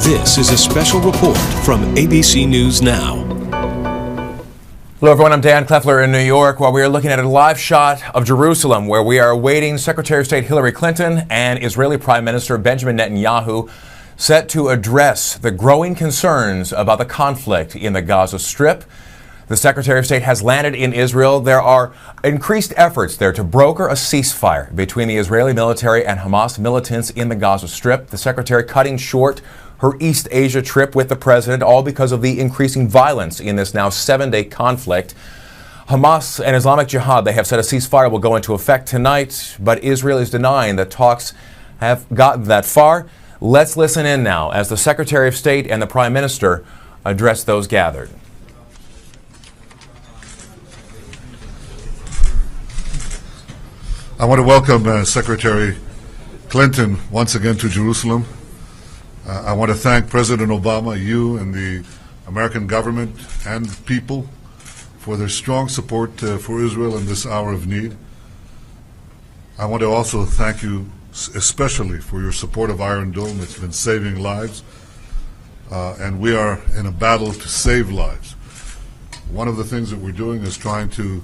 This is a special report from ABC News Now. Hello everyone, I'm Dan Kleffler in New York, while we are looking at a live shot of Jerusalem where we are awaiting Secretary of State Hillary Clinton and Israeli Prime Minister Benjamin Netanyahu set to address the growing concerns about the conflict in the Gaza Strip. The Secretary of State has landed in Israel. There are increased efforts there to broker a ceasefire between the Israeli military and Hamas militants in the Gaza Strip. The Secretary cutting short her East Asia trip with the president, all because of the increasing violence in this now 7-day conflict. Hamas and Islamic Jihad, they have said a ceasefire will go into effect tonight, but Israel is denying that talks have gotten that far. Let's listen in now as the Secretary of State and the Prime Minister address those gathered. I want to welcome Secretary Clinton once again to Jerusalem. I want to thank President Obama, you and the American government and people for their strong support for Israel in this hour of need. I want to also thank you especially for your support of Iron Dome. It's been saving lives, and we are in a battle to save lives. One of the things that we're doing is trying to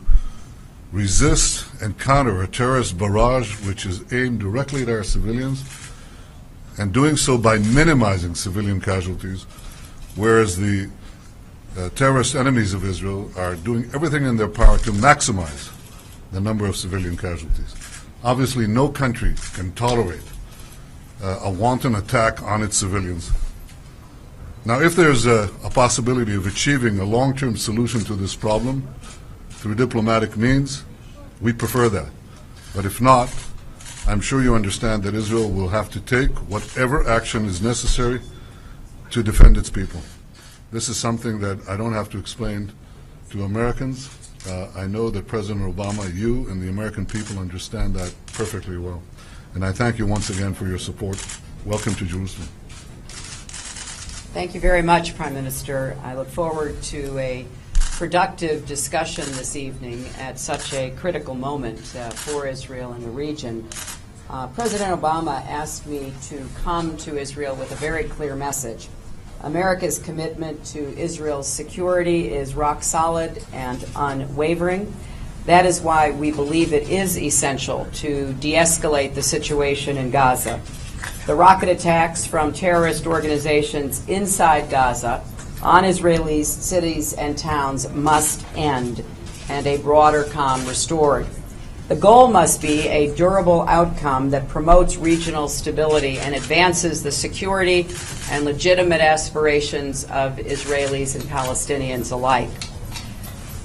resist and counter a terrorist barrage which is aimed directly at our civilians, and doing so by minimizing civilian casualties, whereas the terrorist enemies of Israel are doing everything in their power to maximize the number of civilian casualties. Obviously, no country can tolerate a wanton attack on its civilians. Now, if there's a possibility of achieving a long-term solution to this problem through diplomatic means, we prefer that. But if not, I'm sure you understand that Israel will have to take whatever action is necessary to defend its people. This is something that I don't have to explain to Americans. I know that President Obama, you and the American people understand that perfectly well. And I thank you once again for your support. Welcome to Jerusalem. Thank you very much, Prime Minister. I look forward to a productive discussion this evening at such a critical moment for Israel and the region. President Obama asked me to come to Israel with a very clear message. America's commitment to Israel's security is rock solid and unwavering. That is why we believe it is essential to de-escalate the situation in Gaza. The rocket attacks from terrorist organizations inside Gaza on Israeli cities and towns must end, and a broader calm restored. The goal must be a durable outcome that promotes regional stability and advances the security and legitimate aspirations of Israelis and Palestinians alike.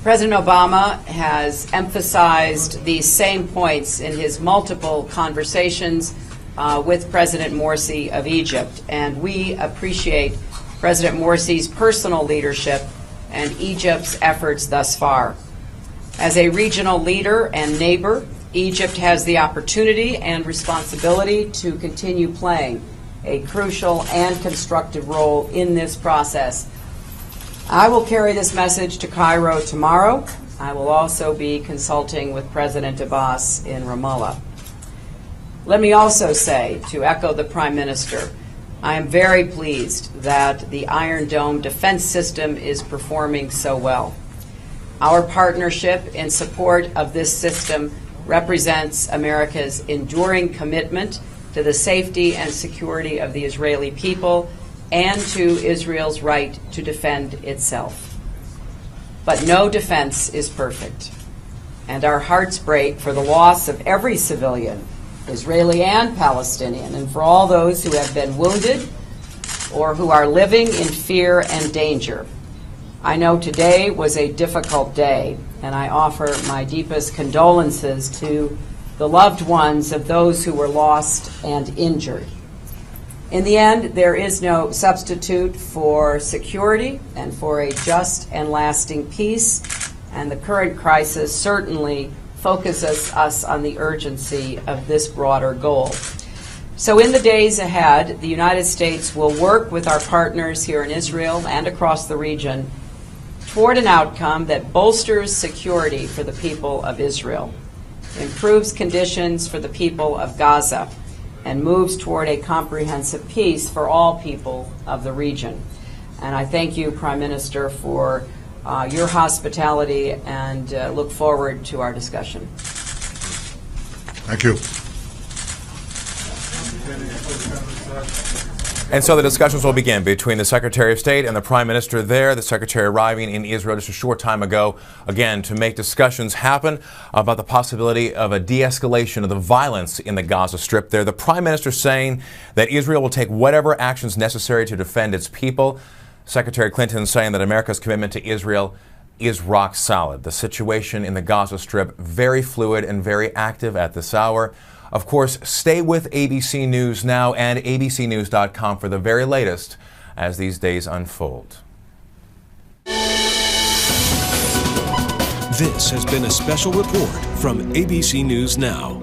President Obama has emphasized these same points in his multiple conversations with President Morsi of Egypt, and we appreciate President Morsi's personal leadership and Egypt's efforts thus far. As a regional leader and neighbor, Egypt has the opportunity and responsibility to continue playing a crucial and constructive role in this process. I will carry this message to Cairo tomorrow. I will also be consulting with President Abbas in Ramallah. Let me also say, to echo the Prime Minister, I am very pleased that the Iron Dome defense system is performing so well. Our partnership in support of this system represents America's enduring commitment to the safety and security of the Israeli people and to Israel's right to defend itself. But no defense is perfect, and our hearts break for the loss of every civilian, Israeli and Palestinian, and for all those who have been wounded or who are living in fear and danger. I know today was a difficult day, and I offer my deepest condolences to the loved ones of those who were lost and injured. In the end, there is no substitute for security and for a just and lasting peace, and the current crisis certainly focuses us on the urgency of this broader goal. So in the days ahead, the United States will work with our partners here in Israel and across the region toward an outcome that bolsters security for the people of Israel, improves conditions for the people of Gaza, and moves toward a comprehensive peace for all people of the region. And I thank you, Prime Minister, for your hospitality and look forward to our discussion. Thank you. And so the discussions will begin between the Secretary of State and the Prime Minister there, the Secretary arriving in Israel just a short time ago, again, to make discussions happen about the possibility of a de-escalation of the violence in the Gaza Strip there. The Prime Minister saying that Israel will take whatever actions necessary to defend its people. Secretary Clinton saying that America's commitment to Israel is rock solid. The situation in the Gaza Strip very fluid and very active at this hour. Of course, stay with ABC News Now and abcnews.com for the very latest as these days unfold. This has been a special report from ABC News Now.